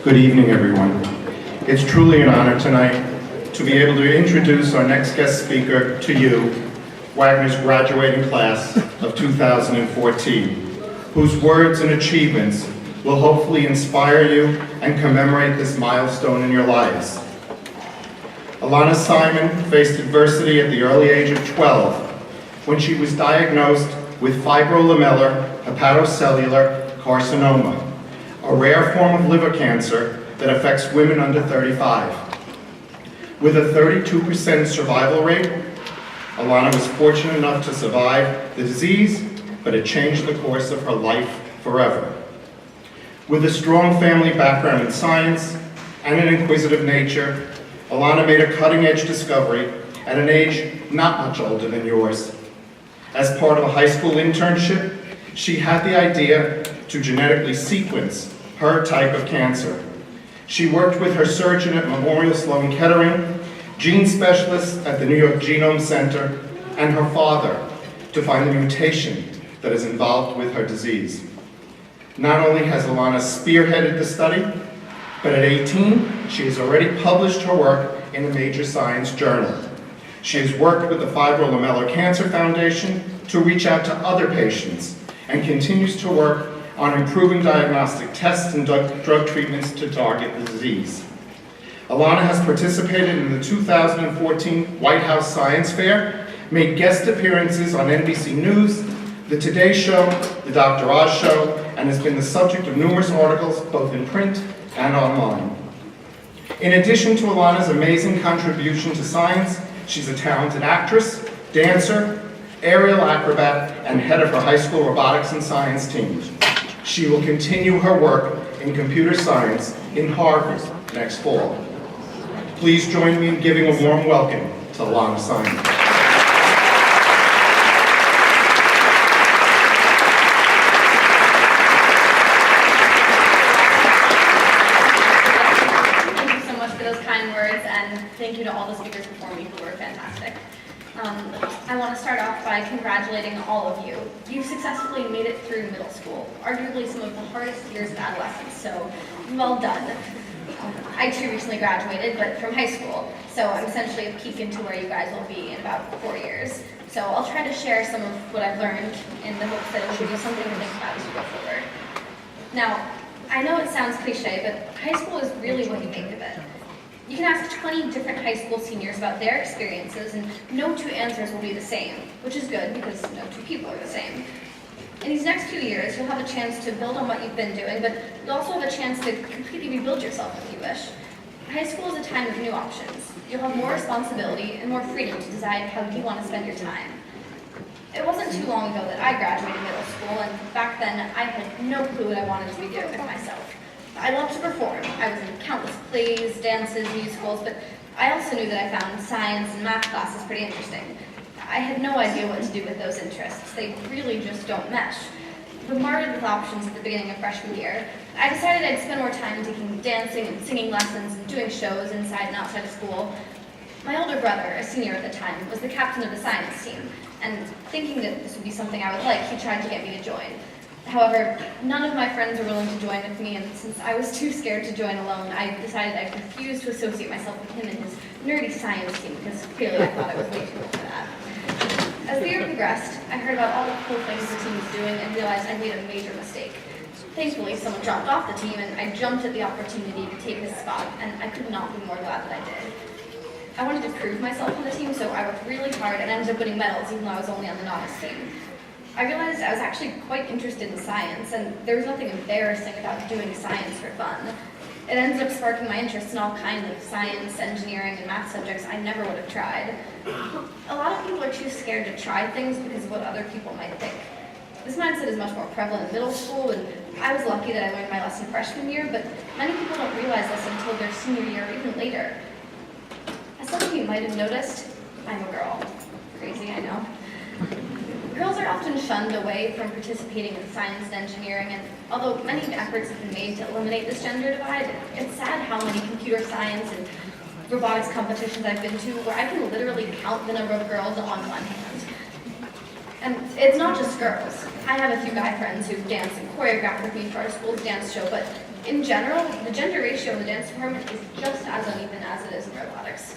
Good evening, everyone. It's truly an honor tonight to be able to introduce our next guest speaker to you, Wagner's graduating class of 2014, whose words and achievements will hopefully inspire you and commemorate this milestone in your lives. Elana Simon faced adversity at the early age of 12 when she was diagnosed with Fibrolamellar hepatocellular carcinoma, a rare form of liver cancer that affects women under 35. With a 32% survival rate, Elana was fortunate enough to survive the disease, but it changed the course of her life forever. With a strong family background in science and an inquisitive nature, Elana made a cutting-edge discovery at an age not much older than yours. As part of a high school internship, she had the idea to genetically sequence her type of cancer. She worked with her surgeon at Memorial Sloan Kettering, gene specialists at the New York Genome Center, and her father to find the mutation that is involved with her disease. Not only has Elana spearheaded the study, but at 18, she has already published her work in a major science journal. She has worked with the Fibrolamellar Cancer Foundation to reach out to other patients and continues to work on improving diagnostic tests and drug treatments to target the disease. Elana has participated in the 2014 White House Science Fair, made guest appearances on NBC News, The Today Show, The Dr. Oz Show, and has been the subject of numerous articles both in print and online. In addition to Elana's amazing contribution to science, she's a talented actress, dancer, aerial acrobat, and head of her high school robotics and science team. She will continue her work in computer science in Harvard next fall. Please join me in giving a warm welcome to Elana Simon. Thank you so much for those kind words, and thank you to all the speakers before me who were fantastic. I want to start off by congratulating all of you. You successfully made it through middle school, arguably some of the hardest years of adolescence, so well done. I too recently graduated, but from high school, so I'm essentially a peek into where you guys will be in about 4 years. So I'll try to share some of what I've learned in the hopes that it will give you something to think about as you go forward. Now, I know it sounds cliche, but high school is really what you make of it. You can ask 20 different high school seniors about their experiences, and no two answers will be the same, which is good because no two people are the same. In these next few years, you'll have a chance to build on what you've been doing, but you'll also have a chance to completely rebuild yourself if you wish. High school is a time of new options. You'll have more responsibility and more freedom to decide how you want to spend your time. It wasn't too long ago that I graduated middle school, and back then I had no clue what I wanted to be doing with myself. I loved to perform. I was in countless plays, dances, musicals, but I also knew that I found science and math classes pretty interesting. I had no idea what to do with those interests. They really just don't mesh. Bombarded with options at the beginning of freshman year, I decided I'd spend more time taking dancing and singing lessons and doing shows inside and outside of school. My older brother, a senior at the time, was the captain of the science team, and thinking that this would be something I would like, he tried to get me to join. However, none of my friends were willing to join with me, and since I was too scared to join alone, I decided I refused to associate myself with him and his nerdy science team, because clearly I thought I was way too old for that. As the year progressed, I heard about all the cool things the team was doing and realized I made a major mistake. Thankfully, someone dropped off the team, and I jumped at the opportunity to take his spot, and I could not be more glad that I did. I wanted to prove myself on the team, so I worked really hard and ended up winning medals, even though I was only on the novice team. I realized I was actually quite interested in science, and there was nothing embarrassing about doing science for fun. It ended up sparking my interest in all kinds of science, engineering, and math subjects I never would have tried. A lot of people are too scared to try things because of what other people might think. This mindset is much more prevalent in middle school, and I was lucky that I learned my lesson freshman year, but many people don't realize this until their senior year or even later. As some of you might have noticed, I'm a girl. Crazy, I know. Girls are often shunned away from participating in science and engineering, and although many efforts have been made to eliminate this gender divide, it's sad how many computer science and robotics competitions I've been to where I can literally count the number of girls on one hand. And it's not just girls. I have a few guy friends who dance and choreograph with me for our school's dance show, but In general, the gender ratio in the dance department is just as uneven as it is in robotics.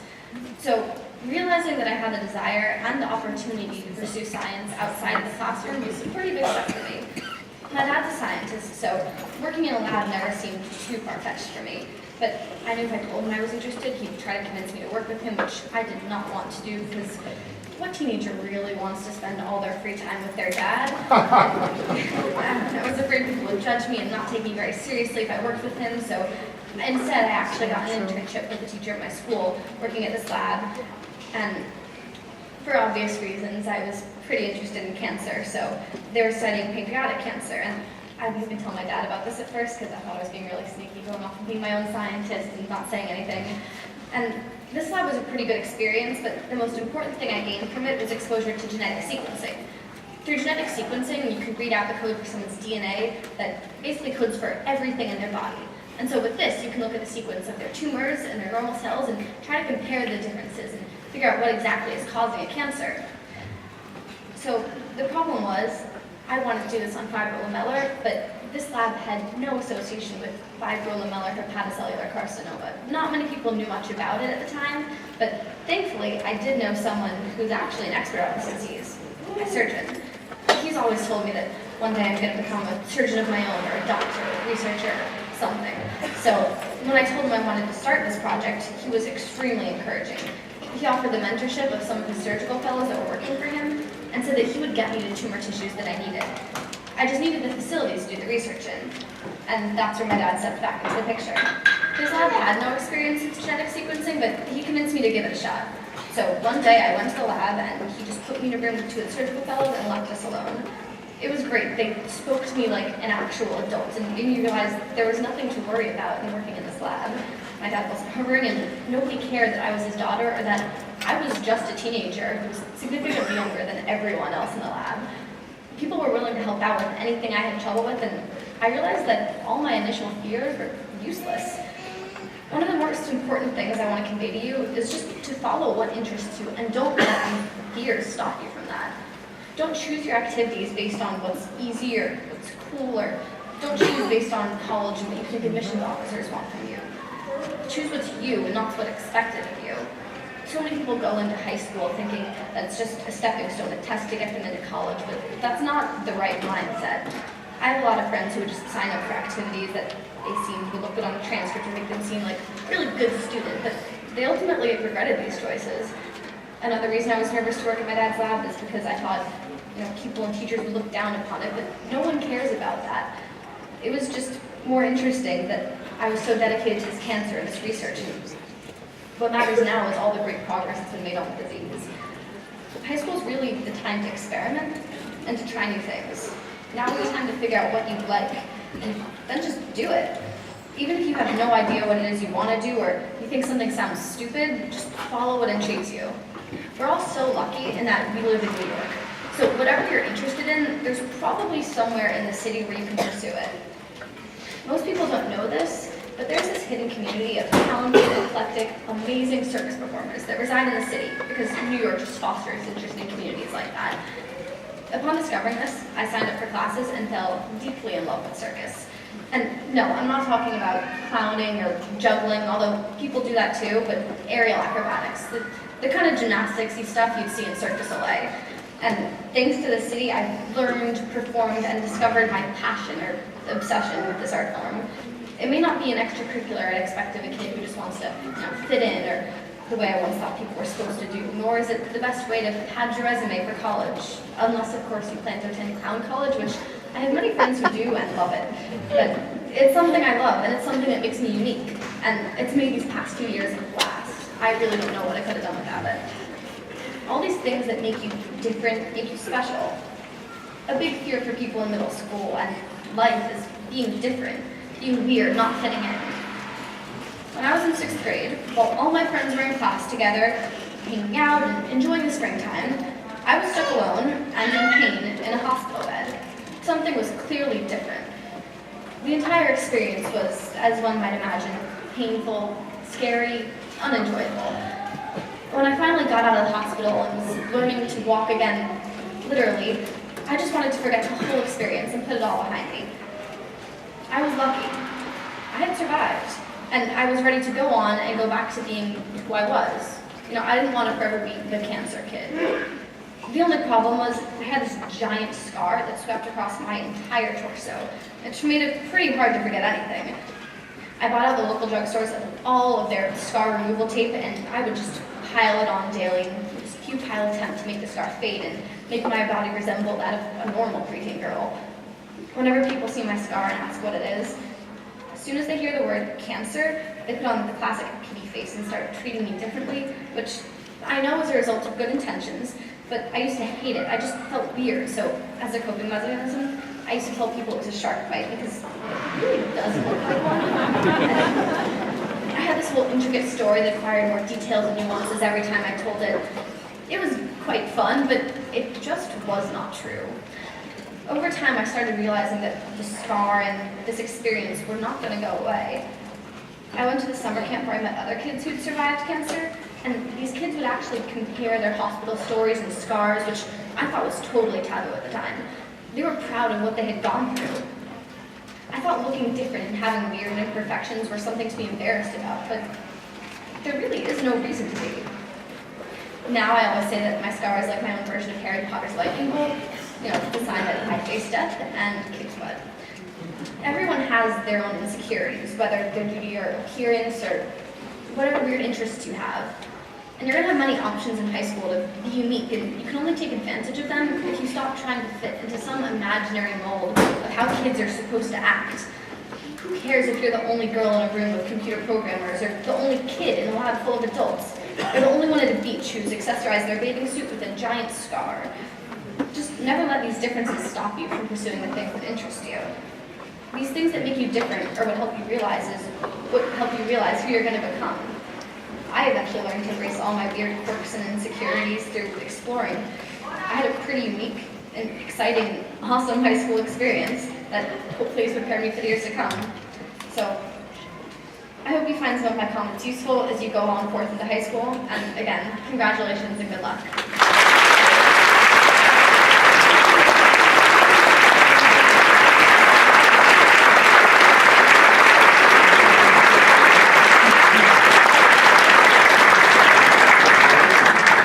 So realizing that I had the desire and the opportunity to pursue science outside of the classroom was a pretty big step for me. My dad's a scientist, so working in a lab never seemed too far-fetched for me. But I knew if I told him I was interested, he'd try to convince me to work with him, which I did not want to do because what teenager really wants to spend all their free time with their dad? I was afraid people would judge me and not take me very seriously if I worked with him, so instead I actually got an internship with a teacher at my school working at this lab. And for obvious reasons, I was pretty interested in cancer, so they were studying pancreatic cancer. And I didn't even tell my dad about this at first because I thought I was being really sneaky, going off and being my own scientist and not saying anything. And this lab was a pretty good experience, but the most important thing I gained from it was exposure to genetic sequencing. Through genetic sequencing, you can read out the code for someone's DNA that basically codes for everything in their body. And so with this, you can look at the sequence of their tumors and their normal cells and try to compare the differences and figure out what exactly is causing a cancer. So the problem was, I wanted to do this on fibrolamellar, but this lab had no association with fibrolamellar hepatocellular carcinoma. Not many people knew much about it at the time, but thankfully I did know someone who's actually an expert on this disease, a surgeon. He's always told me that one day I'm going to become a surgeon of my own, or a doctor, a researcher, something. So when I told him I wanted to start this project, he was extremely encouraging. He offered the mentorship of some of his surgical fellows that were working for him, and said that he would get me the tumor tissues that I needed. I just needed the facilities to do the research in, and that's where my dad stepped back into the picture. His lab had no experience in genetic sequencing, but he convinced me to give it a shot. So one day I went to the lab, and he just put me in a room with two of the surgical fellows and left us alone. It was great. They spoke to me like an actual adult, and made me realize there was nothing to worry about in working in this lab. My dad wasn't hovering, and nobody cared that I was his daughter, or that I was just a teenager who was significantly younger than everyone else in the lab. People were willing to help out with anything I had trouble with, and I realized that all my initial fears were useless. One of the most important things I want to convey to you is just to follow what interests you, and don't let fears stop you from that. Don't choose your activities based on what's easy or what's cool, or don't choose based on college and what you think admissions officers want from you. Choose what's you and not what's expected of you. So many people go into high school thinking that it's just a stepping stone, a test to get them into college, but that's not the right mindset. I have a lot of friends who would just sign up for activities that they seem would look good on a transcript and make them seem like a really good student, but they ultimately regretted these choices. Another reason I was nervous to work at my dad's lab is because I thought, people and teachers would look down upon it, but no one cares about that. It was just more interesting that I was so dedicated to this cancer and this research, and what matters now is all the great progress that's been made on the disease. High school is really the time to experiment and to try new things. Now is the time to figure out what you like, and then just do it. Even if you have no idea what it is you want to do, or you think something sounds stupid, just follow what intrigues you. We're all so lucky in that we live in New York. So whatever you're interested in, there's probably somewhere in the city where you can pursue it. Most people don't know this, but there's this hidden community of talented, eclectic, amazing circus performers that reside in the city because New York just fosters interesting communities like that. Upon discovering this, I signed up for classes and fell deeply in love with circus. And no, I'm not talking about clowning or juggling, although people do that too, but aerial acrobatics, the kind of gymnastics-y stuff you'd see in Cirque du Soleil. And thanks to the city, I've learned, performed, and discovered my passion or obsession with this art form. It may not be an extracurricular I'd expect of a kid who just wants to fit in, or the way I once thought people were supposed to do, nor is it the best way to pad your resume for college, unless, of course, you plan to attend clown college, which I have many friends who do and love it. But it's something I love, and it's something that makes me unique, and it's made these past 2 years last. I really don't know what I could have done without it. All these things that make you different, make you special. A big fear for people in middle school and life is being different, being weird, not fitting in. When I was in 6th grade, while all my friends were in class together, hanging out and enjoying the springtime, I was stuck alone and in pain in a hospital bed. Something was clearly different. The entire experience was, as one might imagine, painful, scary, unenjoyable. When I finally got out of the hospital and was learning to walk again, literally, I just wanted to forget the whole experience and put it all behind me. I was lucky. I had survived, and I was ready to go on and go back to being who I was. I didn't want to forever be the cancer kid. The only problem was I had this giant scar that swept across my entire torso, which made it pretty hard to forget anything. I bought out the local drugstores all of their scar removal tape, and I would just pile it on daily, this futile attempt to make the scar fade and make my body resemble that of a normal preteen girl. Whenever people see my scar and ask what it is, as soon as they hear the word cancer, they put on the classic pity face and start treating me differently, which I know is a result of good intentions, but I used to hate it. I just felt weird, so as a coping mechanism, I used to tell people it was a shark bite because it really does look like one. I had this whole intricate story that required more details and nuances every time I told it. It was quite fun, but it just was not true. Over time, I started realizing that the scar and this experience were not going to go away. I went to the summer camp where I met other kids who'd survived cancer, and these kids would actually compare their hospital stories and scars, which I thought was totally taboo at the time. They were proud of what they had gone through. I thought looking different and having weird imperfections were something to be embarrassed about, but there really is no reason to be. Now I always say that my scar is like my own version of Harry Potter's lightning bolt, the sign that I face death and kicks butt. Everyone has their own insecurities, whether they're due to your appearance or whatever weird interests you have. And you're going to have many options in high school to be unique, and you can only take advantage of them if you stop trying to fit into some imaginary mold of how kids are supposed to act. Who cares if you're the only girl in a room with computer programmers, or the only kid in a lab full of adults, or the only one at a beach who's accessorized their bathing suit with a giant scar? Just never let these differences stop you from pursuing the things that interest you. These things that make you different are what help you realize who you're going to become. I eventually learned to embrace all my weird quirks and insecurities through exploring. I had a pretty unique and exciting, awesome high school experience that hopefully has prepared me for the years to come. So, I hope you find some of my comments useful as you go on forth into high school, and again, congratulations and good luck.